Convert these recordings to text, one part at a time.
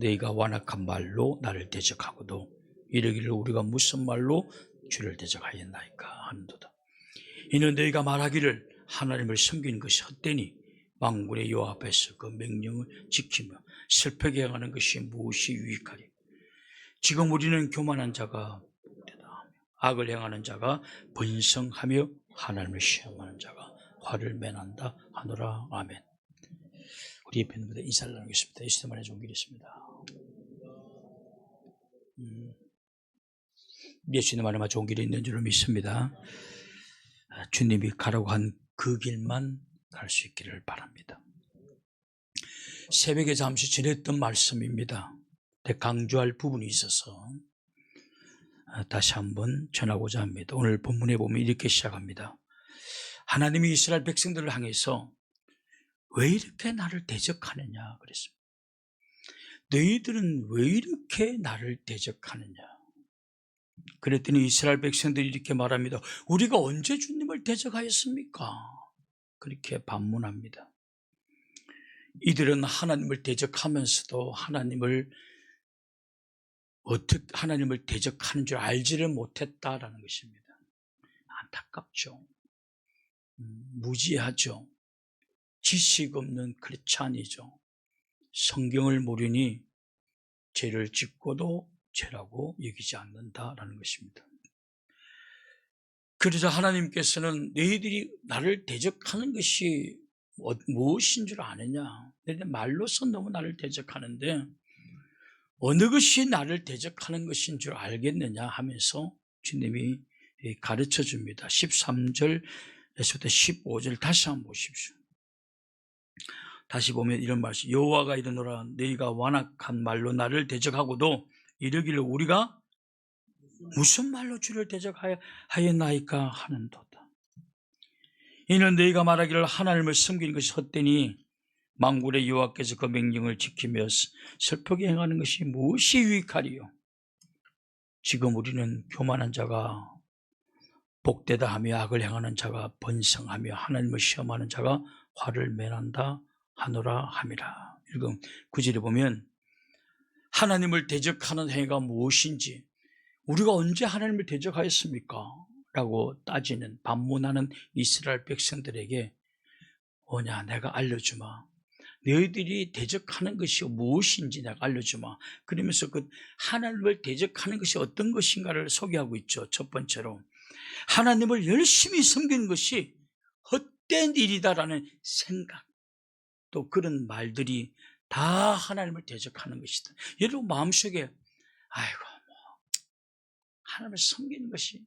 너희가 완악한 말로 나를 대적하고도 이르기를 우리가 무슨 말로 주를 대적하였나이까 하는도다. 이는 너희가 말하기를 하나님을 섬기는 것이 헛되니 만군의 여호와 앞에서 그 명령을 지키며 슬프게 행하는 것이 무엇이 유익하리. 지금 우리는 교만한 자가 복되다. 악을 행하는 자가 번성하며 하나님을 시험하는 자가 화를 면한다 하노라. 아멘. 우리 옆에 있는 분들 인사를 나누겠습니다. 예수님만의 좋은 길이 있습니다. 예수님만의 좋은 길이 있는 줄을 믿습니다. 주님이 가라고 한 그 길만 갈 수 있기를 바랍니다. 새벽에 잠시 전했던 말씀입니다. 강조할 부분이 있어서 다시 한번 전하고자 합니다. 오늘 본문에 보면 이렇게 시작합니다. 하나님이 이스라엘 백성들을 향해서 왜 이렇게 나를 대적하느냐 그랬습니다. 너희들은 왜 이렇게 나를 대적하느냐. 그랬더니 이스라엘 백성들이 이렇게 말합니다. 우리가 언제 주님을 대적하였습니까? 그렇게 반문합니다. 이들은 하나님을 대적하면서도 어떻게 하나님을 대적하는 줄 알지를 못했다라는 것입니다. 안타깝죠. 무지하죠. 지식 없는 크리스찬이죠. 성경을 모르니 죄를 짓고도 죄라고 여기지 않는다라는 것입니다. 그래서 하나님께서는 너희들이 나를 대적하는 것이 무엇인 줄 아느냐. 너희들 말로서 너무 나를 대적하는데 어느 것이 나를 대적하는 것인 줄 알겠느냐 하면서 주님이 가르쳐 줍니다. 13절에서부터 15절 다시 한번 보십시오. 다시 보면 이런 말씀. 여호와가 이르노라 너희가 완악한 말로 나를 대적하고도 이르기를 우리가 무슨 말로 주를 대적하였나이까 하는도다. 이는 너희가 말하기를 하나님을 섬기는 것이 헛되니 만군의 여호와께서 그 명령을 지키며 슬프게 행하는 것이 무엇이 유익하리요. 지금 우리는 교만한 자가 복되다 하며 악을 행하는 자가 번성하며 하나님을 시험하는 자가 화를 면한다 하노라 함이라. 읽음 9절에 보면 하나님을 대적하는 행위가 무엇인지 우리가 언제 하나님을 대적하였습니까? 라고 따지는 반문하는 이스라엘 백성들에게 뭐냐 내가 알려주마. 너희들이 대적하는 것이 무엇인지 내가 알려주마. 그러면서 그 하나님을 대적하는 것이 어떤 것인가를 소개하고 있죠. 첫 번째로 하나님을 열심히 섬기는 것이 헛된 일이다라는 생각, 또 그런 말들이 다 하나님을 대적하는 것이다. 여러분 마음속에 아이고 하나님을 섬기는 것이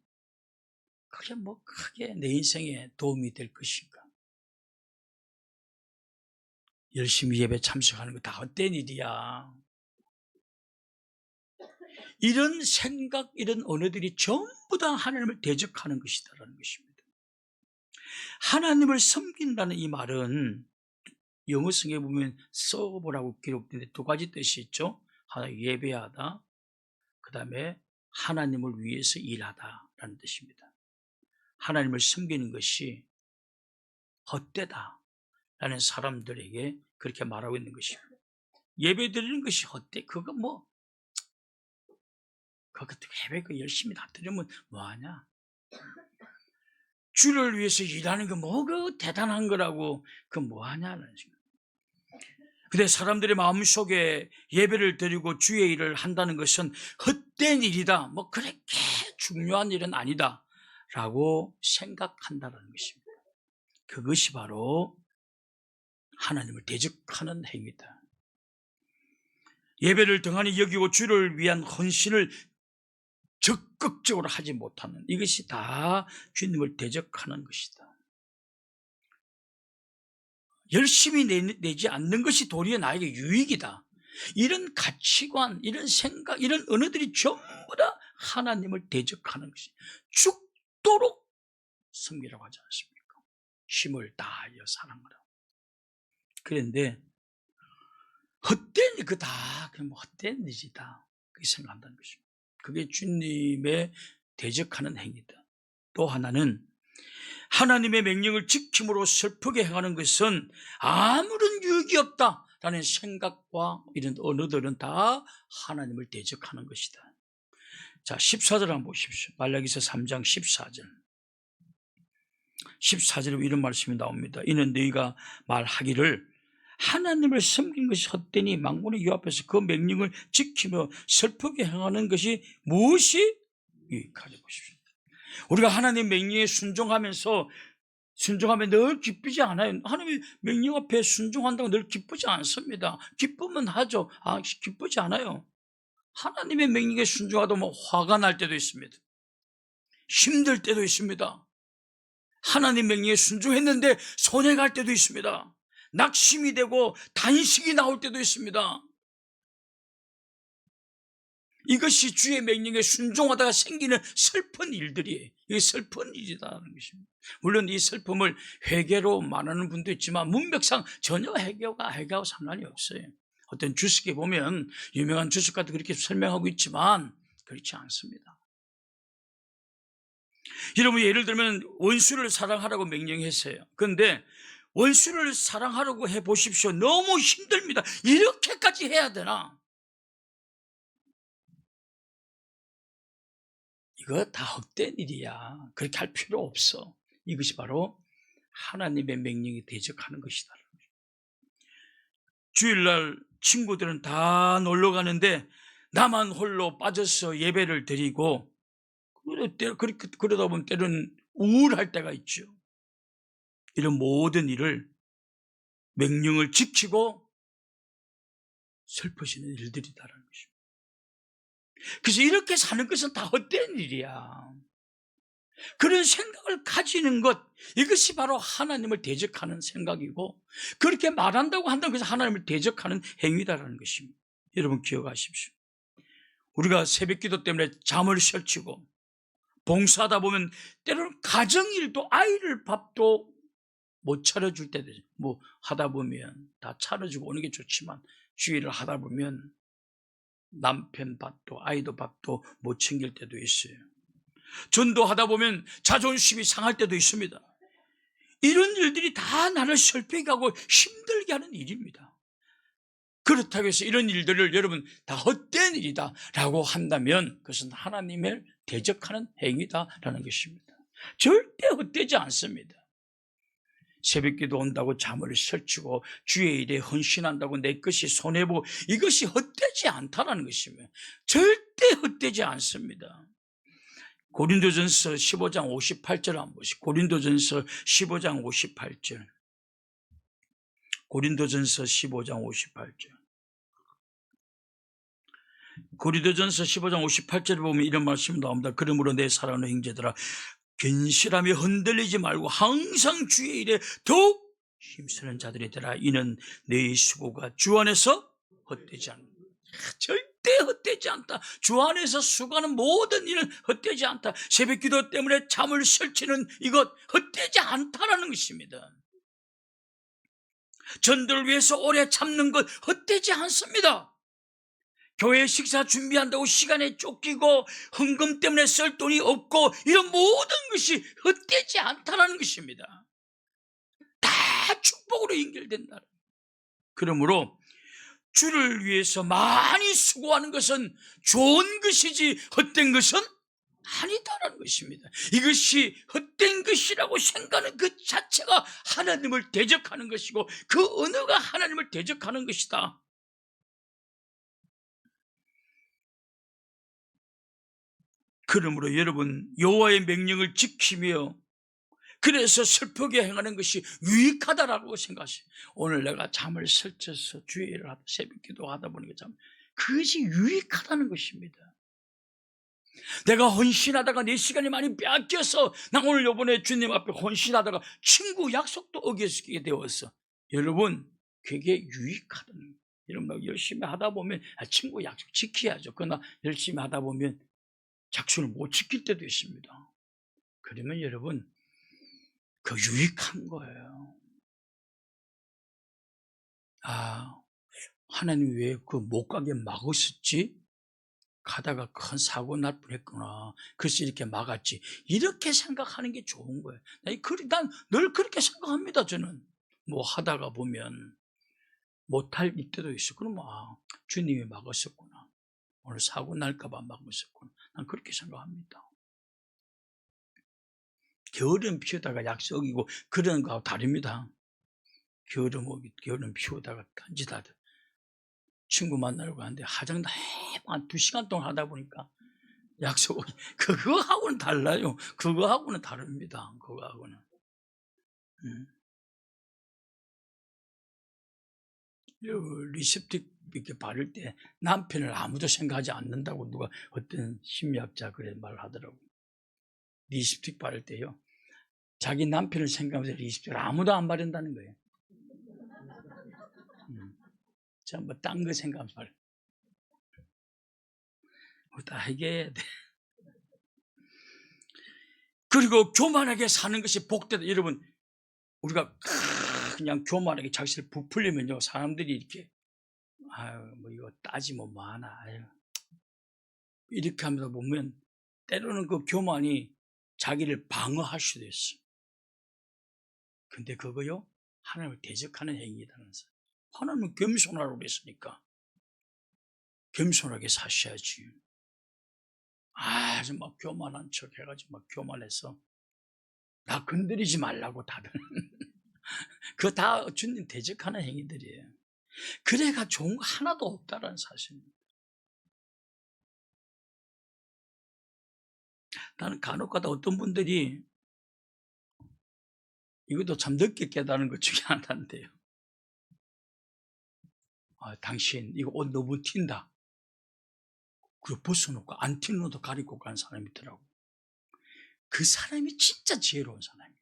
그게 크게 내 인생에 도움이 될 것인가. 열심히 예배 참석하는 거 다 헛된 일이야. 이런 생각, 이런 언어들이 전부 다 하나님을 대적하는 것이다라는 것입니다. 하나님을 섬긴다는 이 말은 영어 성경에 보면 serve라고 기록되는데 두 가지 뜻이 있죠. 하나 예배하다, 그 다음에 하나님을 위해서 일하다라는 뜻입니다. 하나님을 섬기는 것이 헛되다라는 사람들에게 그렇게 말하고 있는 것입니다. 예배 드리는 것이 헛돼. 그거 예배 열심히 다 드리면 뭐하냐. 주를 위해서 일하는 거 그 대단한 거라고 그 뭐하냐는 생각. 근데 사람들의 마음속에 예배를 드리고 주의 일을 한다는 것은 헛된 일이다. 그렇게 중요한 일은 아니다. 라고 생각한다는 것입니다. 그것이 바로 하나님을 대적하는 행위다. 예배를 등한히 여기고 주를 위한 헌신을 적극적으로 하지 못하는 이것이 다 주님을 대적하는 것이다. 열심히 내지 않는 것이 도리어 나에게 유익이다. 이런 가치관, 이런 생각, 이런 언어들이 전부 다 하나님을 대적하는 것이 죽도록 섬기라고 하지 않습니까? 힘을 다하여 사랑하라. 그런데 헛된 일, 헛된 일이다. 그렇게 생각한다는 것입니다. 그게 주님의 대적하는 행위다. 또 하나는 하나님의 명령을 지킴으로 슬프게 행하는 것은 아무런 유익이 없다 라는 생각과 이런 언어들은 다 하나님을 대적하는 것이다. 자, 14절 한번 보십시오. 말라기서 3장 14절. 14절에 이런 말씀이 나옵니다. 이는 너희가 말하기를 하나님을 섬긴 것이 헛되니 만군의 여 앞에서 그 명령을 지키며 슬프게 행하는 것이 무엇이 유익하리. 보십시오. 우리가 하나님 명령에 순종하면 늘 기쁘지 않아요. 하나님의 명령 앞에 순종한다고 늘 기쁘지 않습니다. 기쁘면 하죠. 기쁘지 않아요. 하나님의 명령에 순종하다 보면 화가 날 때도 있습니다. 힘들 때도 있습니다. 하나님 명령에 순종했는데 손해 갈 때도 있습니다. 낙심이 되고 단식이 나올 때도 있습니다. 이것이 주의 명령에 순종하다가 생기는 슬픈 일들이에요. 이게 슬픈 일이라는 것입니다. 물론 이 슬픔을 회개로 말하는 분도 있지만 문맥상 전혀 회개하고 상관이 없어요. 어떤 주석에 보면 유명한 주석가도 그렇게 설명하고 있지만 그렇지 않습니다. 여러분, 예를 들면 원수를 사랑하라고 명령했어요. 그런데 원수를 사랑하라고 해보십시오. 너무 힘듭니다. 이렇게까지 해야 되나? 이거 다 헛된 일이야. 그렇게 할 필요 없어. 이것이 바로 하나님의 명령에 대적하는 것이다. 주일날 친구들은 다 놀러 가는데 나만 홀로 빠져서 예배를 드리고 그러다 보면 때로는 우울할 때가 있죠. 이런 모든 일을 명령을 지키고 슬퍼지는 일들이다라는 것입니다. 그래서 이렇게 사는 것은 다 헛된 일이야. 그런 생각을 가지는 것, 이것이 바로 하나님을 대적하는 생각이고, 그렇게 말한다고 한다고 해서 하나님을 대적하는 행위다라는 것입니다. 여러분 기억하십시오. 우리가 새벽기도 때문에 잠을 설치고 봉사하다 보면 때로는 가정일도 아이를 밥도 못 차려줄 때도 뭐 하다 보면 다 차려주고 오는 게 좋지만 주일을 하다 보면 남편 밥도 아이도 밥도 못 챙길 때도 있어요. 전도하다 보면 자존심이 상할 때도 있습니다. 이런 일들이 다 나를 슬프게 하고 힘들게 하는 일입니다. 그렇다고 해서 이런 일들을 여러분 다 헛된 일이다 라고 한다면 그것은 하나님을 대적하는 행위다라는 것입니다. 절대 헛되지 않습니다. 새벽기도 온다고 잠을 설치고 주의 일에 헌신한다고 내 것이 손해보고 이것이 헛되지 않다라는 것이며 절대 헛되지 않습니다. 고린도전서 15장 58절 한번 보시죠. 고린도전서 15장 58절. 고린도전서 15장 58절. 고린도전서 15장 58절에 보면 이런 말씀이 나옵니다. 그러므로 내 사랑하는 형제들아 견실하며 흔들리지 말고 항상 주의 일에 더욱 힘쓰는 자들이 되라. 이는 너희 수고가 주 안에서 헛되지 않는다. 절대 헛되지 않다. 주 안에서 수고하는 모든 일은 헛되지 않다. 새벽기도 때문에 잠을 설치는 이것 헛되지 않다라는 것입니다. 전도를 위해서 오래 참는 것 헛되지 않습니다. 교회 식사 준비한다고 시간에 쫓기고 헌금 때문에 쓸 돈이 없고 이런 모든 것이 헛되지 않다는 것입니다. 다 축복으로 연결된다. 그러므로 주를 위해서 많이 수고하는 것은 좋은 것이지 헛된 것은 아니다라는 것입니다. 이것이 헛된 것이라고 생각하는 그 자체가 하나님을 대적하는 것이고 그 언어가 하나님을 대적하는 것이다. 그러므로 여러분 여호와의 명령을 지키며 그래서 슬프게 행하는 것이 유익하다라고 생각하세요. 오늘 내가 잠을 설쳐서 주일을 하다 새벽기도 하다 보니까 그것이 유익하다는 것입니다. 내가 헌신하다가 내 시간이 많이 뺏겨서 나 오늘 이번에 주님 앞에 헌신하다가 친구 약속도 어기게 되었어. 여러분 그게 유익하다는 거예요. 여러분 열심히 하다 보면 친구 약속 지켜야죠. 그러나 열심히 하다 보면 약속을 못 지킬 때도 있습니다. 그러면 여러분 그 유익한 거예요. 하나님 왜 그 못 가게 막았었지? 가다가 큰 사고 날 뻔했구나. 그래서 이렇게 막았지. 이렇게 생각하는 게 좋은 거예요. 난 늘 그렇게 생각합니다. 저는 뭐 하다가 보면 못할 이때도 있어. 그러면 주님이 막았었구나. 오늘 사고 날까 봐 막았었구나. 난 그렇게 생각합니다. 게으름 피우다가 약속이고 그런 거하고 다릅니다. 게으름 피우다가 딴짓하듯 친구 만나려고 하는데 화장도 한 2시간 동안 하다 보니까 약속, 그거하고는 달라요. 그거하고는 다릅니다. 그거하고는. 립스틱 이렇게 바를 때 남편을 아무도 생각하지 않는다고 누가 어떤 심리학자 그래 말하더라고요. 립스틱 바를 때요, 자기 남편을 생각하면서 립스틱을 아무도 안 바른다는 거예요. 전부 딴 거 생각하면서 바르. 다 해결해야 돼. 그리고 교만하게 사는 것이 복되다. 여러분, 우리가 그냥 교만하게 자기를 부풀리면요, 사람들이 이렇게 뭐 이거 따지면 뭐하나, 이렇게 하면서 보면 때로는 그 교만이 자기를 방어할 수도 있어. 근데 그거요, 하나님을 대적하는 행위라는 거죠. 하나님은 겸손하라고 그랬으니까 겸손하게 사셔야지. 아주 막 교만한 척 해가지고 막 교만해서 나 건드리지 말라고 다들 그거 다 주님 대적하는 행위들이에요. 그래가 좋은 거 하나도 없다라는 사실입니다. 나는 간혹가다 어떤 분들이 이것도 참 늦게 깨달은 것 중에 하나인데요. 당신 이거 옷 너무 튄다. 그리고 벗어놓고 안 튀는 옷도 가리고 가는 사람이 있더라고. 그 사람이 진짜 지혜로운 사람이에요.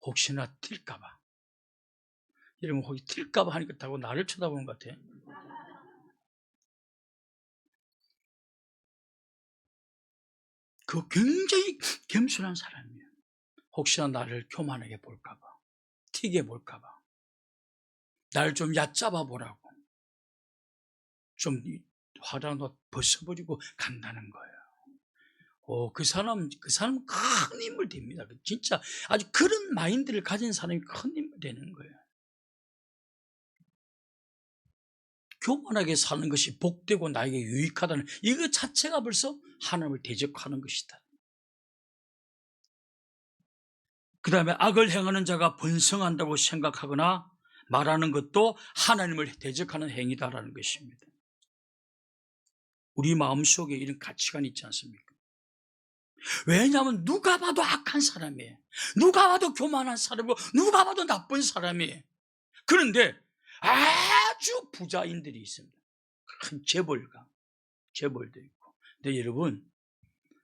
혹시나 튈까봐. 여러분, 혹시 튈까봐 하니까 다고 나를 쳐다보는 것 같아. 그 굉장히 겸손한 사람이에요. 혹시나 나를 교만하게 볼까봐, 튀게 볼까봐, 나를 좀 얕잡아 보라고 좀 화장도 벗어버리고 간다는 거예요. 그 사람 큰 인물 됩니다. 진짜 아주 그런 마인드를 가진 사람이 큰 인물 되는 거예요. 교만하게 사는 것이 복되고 나에게 유익하다는 이거 자체가 벌써 하나님을 대적하는 것이다. 그 다음에 악을 행하는 자가 번성한다고 생각하거나 말하는 것도 하나님을 대적하는 행위다라는 것입니다. 우리 마음속에 이런 가치관이 있지 않습니까? 왜냐하면 누가 봐도 악한 사람이에요. 누가 봐도 교만한 사람이고 누가 봐도 나쁜 사람이에요. 그런데 아주 부자인들이 있습니다. 큰 재벌도 있고. 근데 여러분,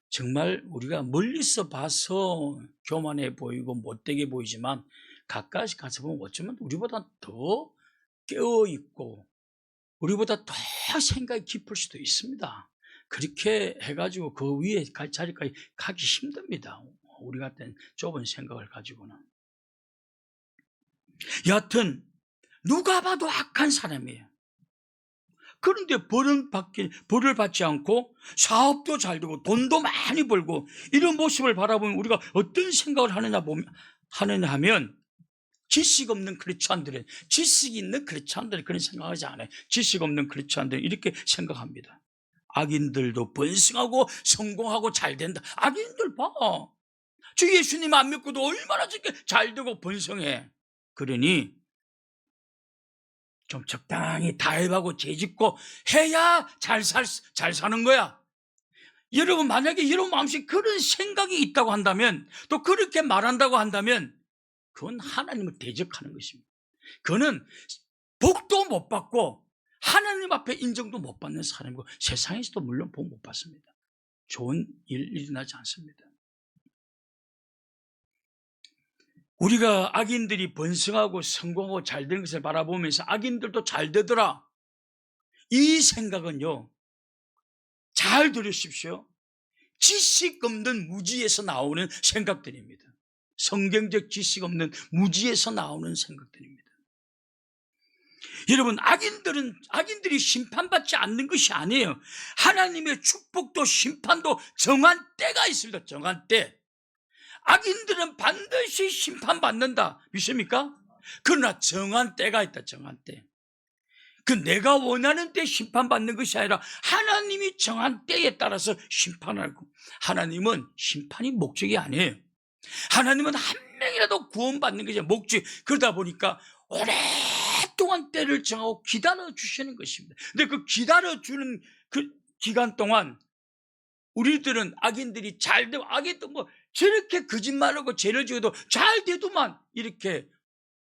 정말 우리가 멀리서 봐서 교만해 보이고 못되게 보이지만 가까이 가서 보면 어쩌면 우리보다 더 깨어있고 우리보다 더 생각이 깊을 수도 있습니다. 그렇게 해가지고 그 위에 갈 자리까지 가기 힘듭니다. 우리 같은 좁은 생각을 가지고는. 여하튼 누가 봐도 악한 사람이에요. 그런데 벌을 받지 않고 사업도 잘 되고 돈도 많이 벌고 이런 모습을 바라보면 우리가 어떤 생각을 하느냐 하면 지식 없는 크리스찬들은, 지식이 있는 크리스찬들은 그런 생각하지 않아요. 지식 없는 크리스찬들은 이렇게 생각합니다. 악인들도 번성하고 성공하고 잘 된다. 악인들 봐. 주 예수님 안 믿고도 얼마나 저렇게 잘 되고 번성해. 그러니 좀 적당히 다해하고 죄짓고 해야 잘 사는 거야. 여러분, 만약에 여러분 마음속에 그런 생각이 있다고 한다면, 또 그렇게 말한다고 한다면 그건 하나님을 대적하는 것입니다. 그거는 복도 못 받고 하나님 앞에 인정도 못 받는 사람이고 세상에서도 물론 복 못 받습니다. 좋은 일 일어나지 않습니다. 우리가 악인들이 번성하고 성공하고 잘 되는 것을 바라보면서 악인들도 잘 되더라, 이 생각은요, 잘 들으십시오. 지식 없는 무지에서 나오는 생각들입니다. 성경적 지식 없는 무지에서 나오는 생각들입니다. 여러분, 악인들이 심판받지 않는 것이 아니에요. 하나님의 축복도 심판도 정한 때가 있습니다. 정한 때. 악인들은 반드시 심판받는다. 믿습니까? 그러나 정한 때가 있다. 정한 때. 그 내가 원하는 때 심판받는 것이 아니라 하나님이 정한 때에 따라서 심판하고, 하나님은 심판이 목적이 아니에요. 하나님은 한 명이라도 구원받는 것이 목적. 그러다 보니까 오랫동안 때를 정하고 기다려 주시는 것입니다. 근데 그 기다려 주는 그 기간 동안 우리들은, 악인들이 잘 되고, 악인도 뭐 저렇게 거짓말하고 죄를 지어도 잘 돼도만 이렇게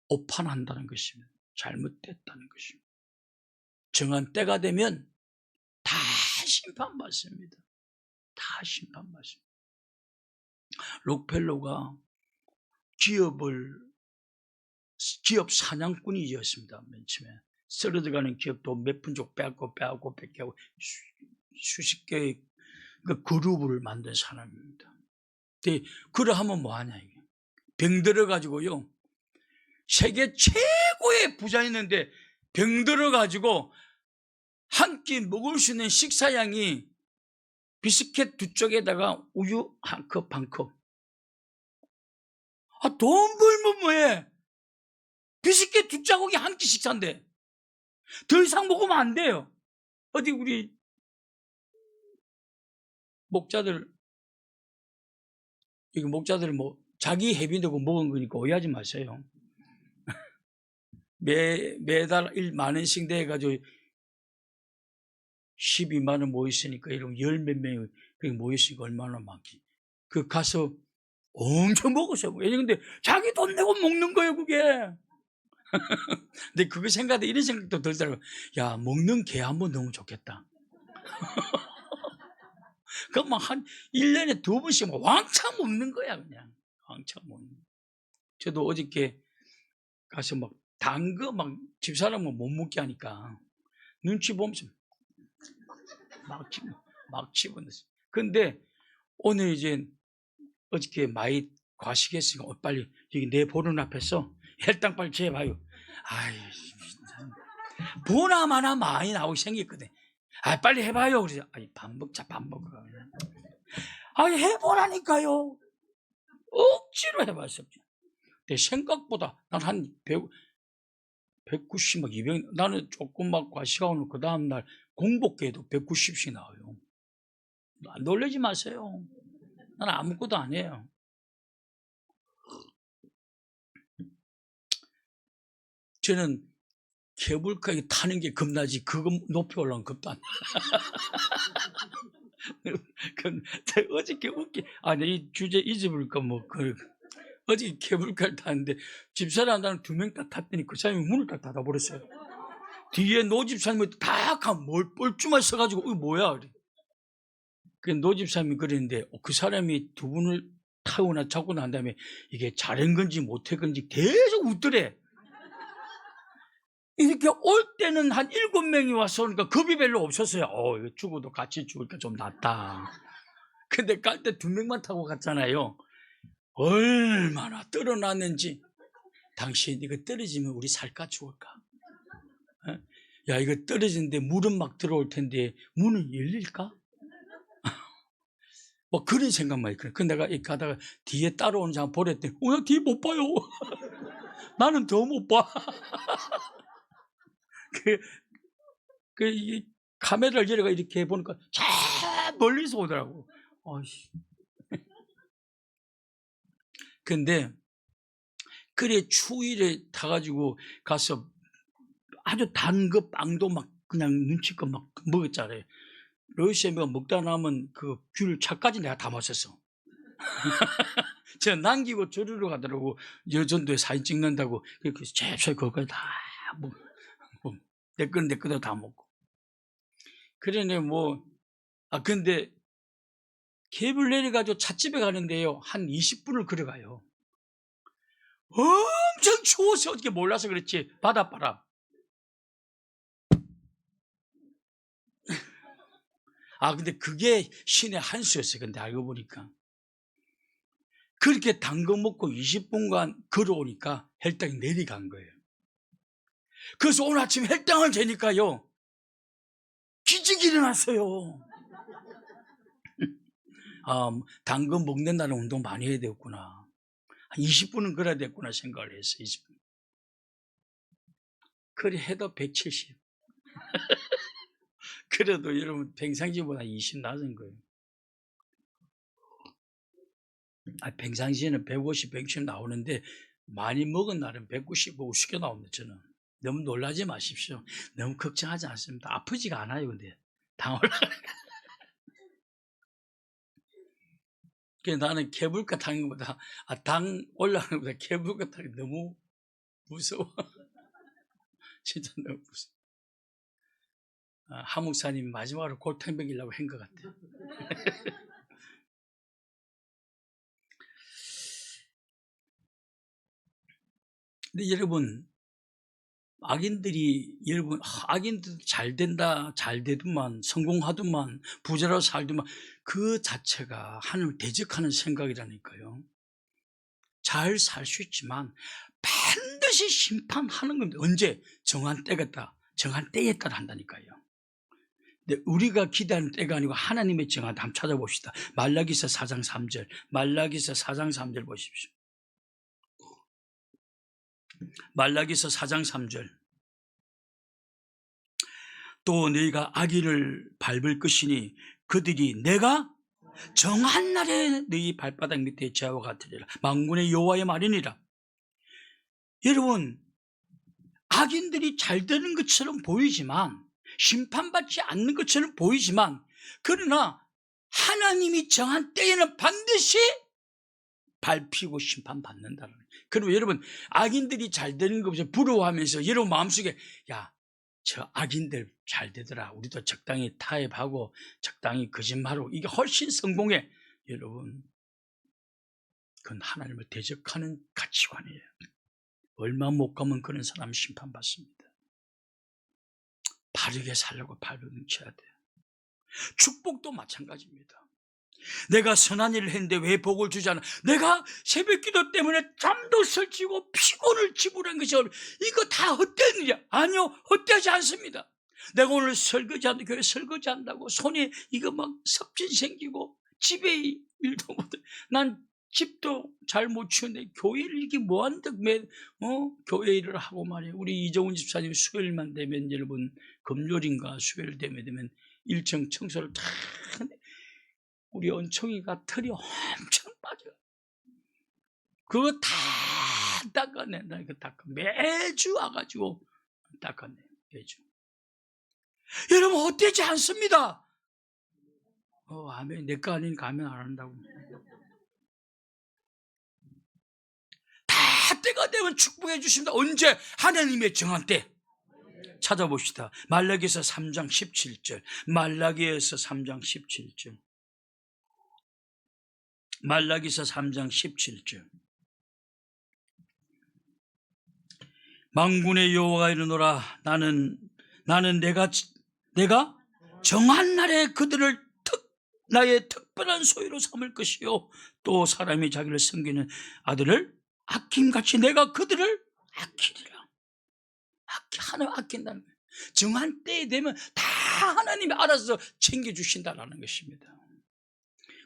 오판한다는 것입니다. 잘못됐다는 것입니다. 정한 때가 되면 다 심판받습니다. 다 심판받습니다. 록펠러가 기업 사냥꾼이었습니다. 맨 처음에 썰어들어가는 기업도 몇 푼씩 빼앗고 수십 개의 그 그룹을 만든 사람입니다. 근데 그러하면 뭐하냐, 이게 병들어가지고요, 세계 최고의 부자였는데 병들어가지고 한 끼 먹을 수 있는 식사량이 비스켓 2쪽에다가 우유 한 컵, 반 컵. 돈 벌면 뭐해? 비스켓 2자국이 한 끼 식사인데 더 이상 먹으면 안 돼요. 어디 우리 목자들, 이거 목자들 뭐 자기 해비되고 먹은 거니까 오해하지 마세요. 매달 1만원씩 내가지고 12만 원 모였으니까, 이런 열 몇 명이 모였으니까 얼마나 많기. 그 가서 엄청 먹었어요. 근데 자기 돈 내고 먹는 거예요, 그게. 근데 그거 생각해, 이런 생각도 들더라고요. 야, 먹는 개 한번 넣으면 좋겠다. 그럼 막 한 1년에 2번씩 막 왕창 먹는 거야, 그냥. 왕창 먹는 거야. 저도 어저께 가서 막 단 거 막 집사람은 못 먹게 하니까 눈치 보면서 막 집어넣었어요. 근데 오늘 이제 어저께 많이 과식했으니까 빨리 여기 내 보는 앞에서 혈당 빨리 재봐요. 아이, 보나마나 많이 나오게 생겼거든. 빨리 해봐요. 그래서 밥 먹어. 해보라니까요. 억지로 해봤어요. 근데 생각보다 난 한 190, 막 200, 나는 조금 막 과식하고 그 다음날 공복계도 190씩 나와요. 놀라지 마세요. 나는 아무것도 안 해요. 저는 케이블카 타는 게 겁나지, 그거 높이 올라가면 겁도 안 나. 어저께 이 주제 잊어버릴까, 어저께 케이블카를 탔는데 집사람 나는 2명 다 탔더니 그 사람이 문을 딱 닫아버렸어요. 뒤에 노집사님이 딱 뻘쭘하게 서가지고 이거 뭐야, 그래. 그 노집사님이 그랬는데 그 사람이 2분을 타고나 자고 난 다음에 이게 잘한 건지 못한 건지 계속 웃더래. 이렇게 올 때는 한 7명이 와서 그러니까 겁이 별로 없었어요. 이거 죽어도 같이 죽으니까 좀 낫다. 근데 갈 때 2명만 타고 갔잖아요. 얼마나 떨어놨는지. 당신 이거 떨어지면 우리 살까 죽을까? 야, 이거 떨어지는데 물은 막 들어올 텐데 문은 열릴까? 뭐 그런 생각만 했거든. 근데 내가 가다가 뒤에 따라오는 사람 보랬더니 나 뒤에 못 봐요. 나는 더 못 봐. 이 카메라를 열어가 이렇게 보니까 저 멀리서 오더라고. 근데 그래 추위에 타가지고 가서 아주 단 거 빵도 막 그냥 눈치껏 막 먹었잖아요. 러시아가 먹다 남은 그 귤 차까지 내가 다 마셨어. 제가 남기고 저리로 가더라고. 여전도에 사진 찍는다고. 그래서 잽싸게 그거까지 다 먹고, 내 거도 다 먹고. 그러네, 근데 케이블 내려가지고 찻집에 가는데요, 한 20분을 걸어가요. 엄청 추워서 어떻게 몰라서 그렇지, 바닷바람. 근데 그게 신의 한 수였어요. 근데 알고 보니까. 그렇게 단 거 먹고 20분간 걸어오니까 혈당이 내려간 거예요. 그래서 오늘 아침 혈당을 재니까요, 기적이 일어났어요. 단 거 먹는 날은 운동 많이 해야 되겠구나. 한 20분은 걸어야 되겠구나 생각을 했어요. 20분. 그래 해도 170. 그래도 여러분 평상시보다 20 낮은 거예요. 평상시에는 150, 160 나오는데 많이 먹은 날은 190, 50개 나옵니다. 저는 너무 놀라지 마십시오. 너무 걱정하지 않습니다. 아프지가 않아요. 근데 당 올라. 나는 케이블카 타는 것보다 당 올라가는 것보다 케이블카 타는 게 너무 무서워. 진짜 너무 무서워. 한 목사님이 마지막으로 골탕 먹이려고 한 것 같아요. 근데 여러분, 악인들 잘 된다, 잘 되더만, 성공하더만, 부자로 살더만, 그 자체가 하나님을 대적하는 생각이라니까요. 잘 살 수 있지만 반드시 심판하는 겁니다. 언제? 정한 때에 따라 한다니까요. 근데 우리가 기대하는 때가 아니고 하나님의 정한, 한번 찾아봅시다. 말라기서 4장 3절, 말라기서 4장 3절 보십시오. 말라기서 4장 3절. 또 너희가 악인을 밟을 것이니 그들이 내가 정한 날에 너희 발바닥 밑에 재와 같으리라. 만군의 여호와의 말이니라. 여러분, 악인들이 잘 되는 것처럼 보이지만, 심판받지 않는 것처럼 보이지만, 그러나 하나님이 정한 때에는 반드시 밟히고 심판받는다는 거예요. 그리고 여러분, 악인들이 잘 되는 것을 부러워하면서 여러분 마음속에, 야, 저 악인들 잘 되더라, 우리도 적당히 타협하고 적당히 거짓말하고 이게 훨씬 성공해. 여러분, 그건 하나님을 대적하는 가치관이에요. 얼마 못 가면 그런 사람 심판받습니다. 바르게 살려고 발버둥쳐야 돼요. 축복도 마찬가지입니다. 내가 선한 일을 했는데 왜 복을 주지 않아? 내가 새벽기도 때문에 잠도 설치고 피곤을 지불한 것이 이거 다 헛된 일이야. 아니요, 헛되지 않습니다. 내가 오늘 설거지한다, 교회 설거지한다고 손에 이거 막 섭진 생기고 집에 일도 못해. 난 집도 잘 못 치우는데 교회를 이렇게 뭐한다, 교회 일을 하고 말이에요. 우리 이정훈 집사님 수요일만 되면, 여러분 금요일인가 수요일 되면 일정 청소를 다 하는데 우리 은총이가 털이 엄청 빠져요. 그거 다 닦아낸다. 매주 와가지고 닦아내요. 매주. 여러분, 헛되지 않습니다. 아멘. 내 거 아니니까 아멘 안 한다고. 다 때가 되면 축복해 주십니다. 언제? 하나님의 정한 때. 찾아봅시다. 말라기서 3장 17절. 말라기에서 3장 17절. 말라기서 3장 17절. 만군의 여호와가 이르노라. 나는 내가 정한 날에 그들을 나의 특별한 소유로 삼을 것이요, 또 사람이 자기를 섬기는 아들을 아낌같이 내가 그들을 아끼리라. 하나님 아낀다는 거예요. 정한 때에 되면 다 하나님이 알아서 챙겨주신다는 것입니다.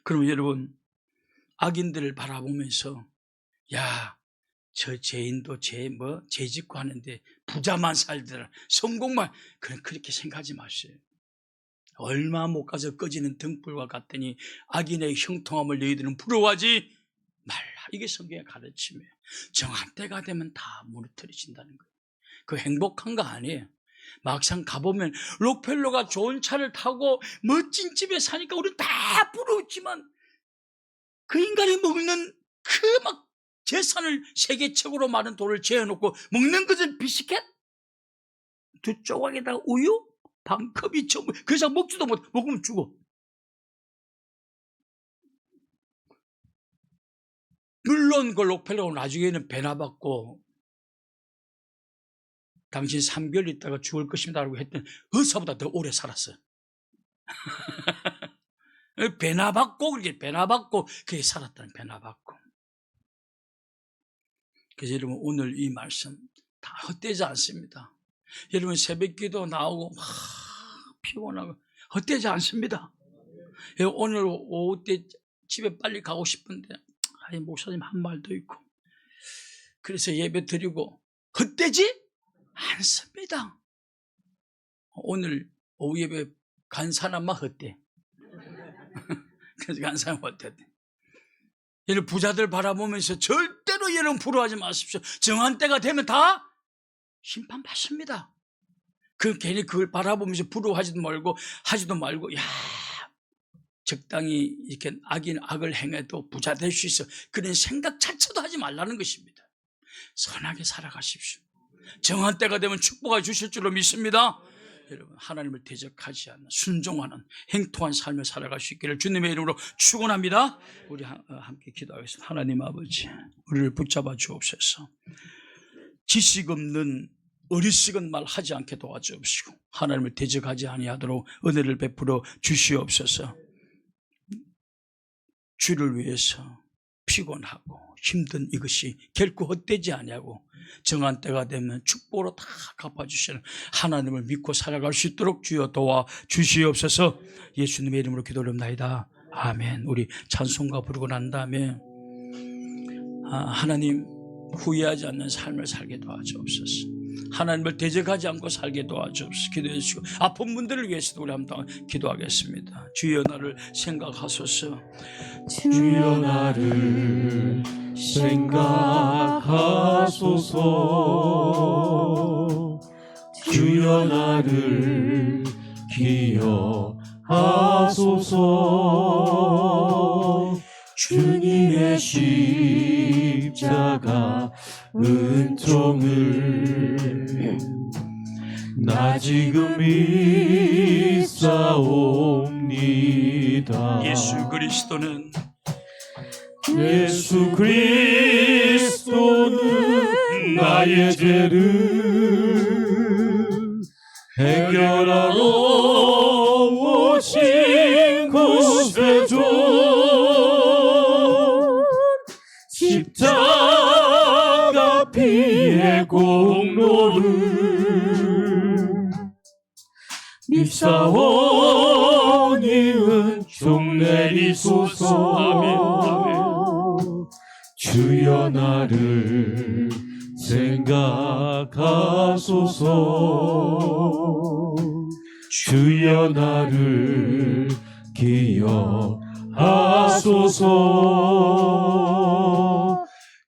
그럼 여러분, 악인들을 바라보면서, 야, 저 죄인도 죄 짓고 하는데 부자만 살더라, 성공만, 그렇게 생각하지 마세요. 얼마 못 가서 꺼지는 등불과 같으니 악인의 형통함을 너희들은 부러워하지 말라. 이게 성경의 가르침이에요. 정한 때가 되면 다 무너뜨려진다는 거예요. 그 행복한 거 아니에요. 막상 가보면 록펠러가 좋은 차를 타고 멋진 집에 사니까 우리는 다 부러웠지만, 그 인간이 먹는 그 막 재산을, 세계 최고로 많은 돈을 재어놓고 먹는 것은 비스켓 2조각에다가 우유 반컵이 전부, 그 이상 먹지도 못, 먹으면 죽어. 물론 그 록펠러가 나중에는 배나받고 당신 3개월 있다가 죽을 것입니다라고 했더니 의사보다 더 오래 살았어. 배나받고, 그렇게 배나받고 그게 살았다는, 배나받고. 그래서 여러분, 오늘 이 말씀 다 헛되지 않습니다. 여러분, 새벽기도 나오고 막 피곤하고 헛되지 않습니다. 오늘 오후 때 집에 빨리 가고 싶은데 목사님 한 말도 있고, 그래서 예배 드리고 헛되지 많습니다. 오늘 오후 예배 간 사람만 헛돼. 그래서 간 사람 헛돼. 얘는 부자들 바라보면서 절대로 얘는 부러워하지 마십시오. 정한 때가 되면 다 심판받습니다. 괜히 그걸 바라보면서 부러워하지도 말고, 야, 적당히 이렇게 악을 행해도 부자 될 수 있어. 그런 생각 자체도 하지 말라는 것입니다. 선하게 살아가십시오. 정한 때가 되면 축복해 주실 줄로 믿습니다. 여러분, 하나님을 대적하지 않는 순종하는 행통한 삶을 살아갈 수 있기를 주님의 이름으로 축원합니다. 우리 함께 기도하겠습니다. 하나님 아버지, 우리를 붙잡아 주옵소서. 지식 없는 어리석은 말 하지 않게 도와주옵시고 하나님을 대적하지 아니하도록 은혜를 베풀어 주시옵소서. 주를 위해서 피곤하고 힘든 이것이 결코 헛되지 아니하고 정한 때가 되면 축복으로 다 갚아주시는 하나님을 믿고 살아갈 수 있도록 주여 도와 주시옵소서. 예수님의 이름으로 기도드립니다. 아멘. 우리 찬송가 부르고 난 다음에 하나님 후회하지 않는 삶을 살게 도와주옵소서. 하나님을 대적하지 않고 살게 도와주옵소서. 기도해 주시고 아픈 분들을 위해서도 우리 한번 기도하겠습니다. 주여 나를 생각하소서. 주여 나를 생각하소서. 주여 나를 기억하소서. 주님의 십자가 은총을 나 지금 믿사옵니다. 예수 그리스도는 나의 죄를 해결하러 오신 구세주 십자가 피의 공로를 믿사오니 은총 내리소서. 아멘. 주여 나를 생각하소서. 주여 나를 기억하소서.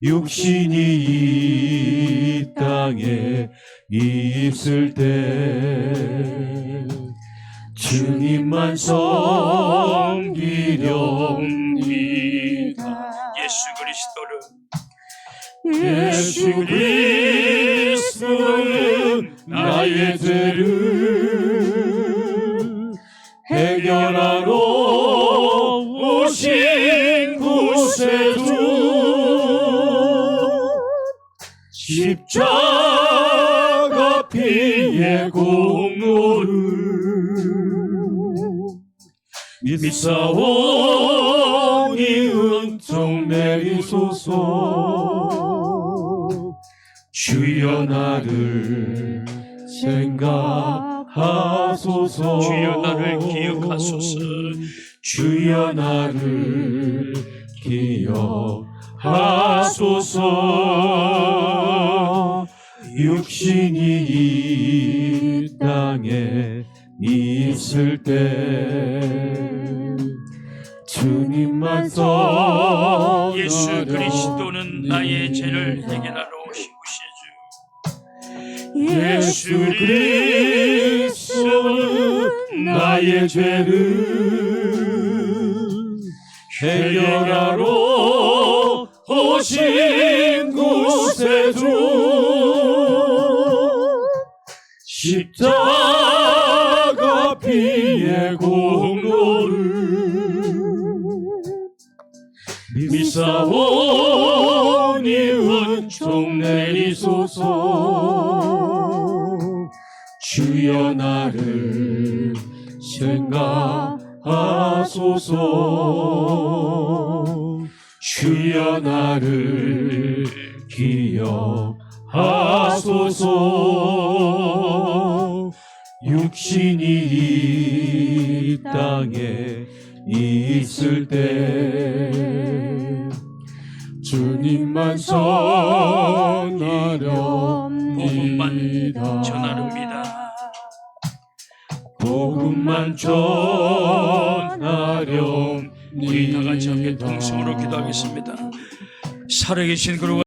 육신이 이 땅에 있을 때 주님만 섬기렵니다. 예수 그리스도는 나의 죄를 해결하러 오신 구세주 십자가 피의 공로를 믿사오니 은총 내리소서. 주여 나를 생각하소서. 주여 나를 기억하소서. 주여 나를 기억하소서. 육신이 이 땅에 있을 때 주님만 섬기려. 예수 그리스도는 나의 죄를 해결하러 오신 구세주. 예수 그리스도는 나의 죄를 해결하러 오신 구세주 십자가 피의 공로를 믿사오니 은총 내리소서. 주여 나를 생각하소서. 주여 나를 기억하소서. 육신이 이 땅에 있을 때 주님만 선하렵니다. 복음만 전하렵니다. 복음만 전하렴. 우리 다 같이 함께 통성으로 기도하겠습니다. 살아계신 그리고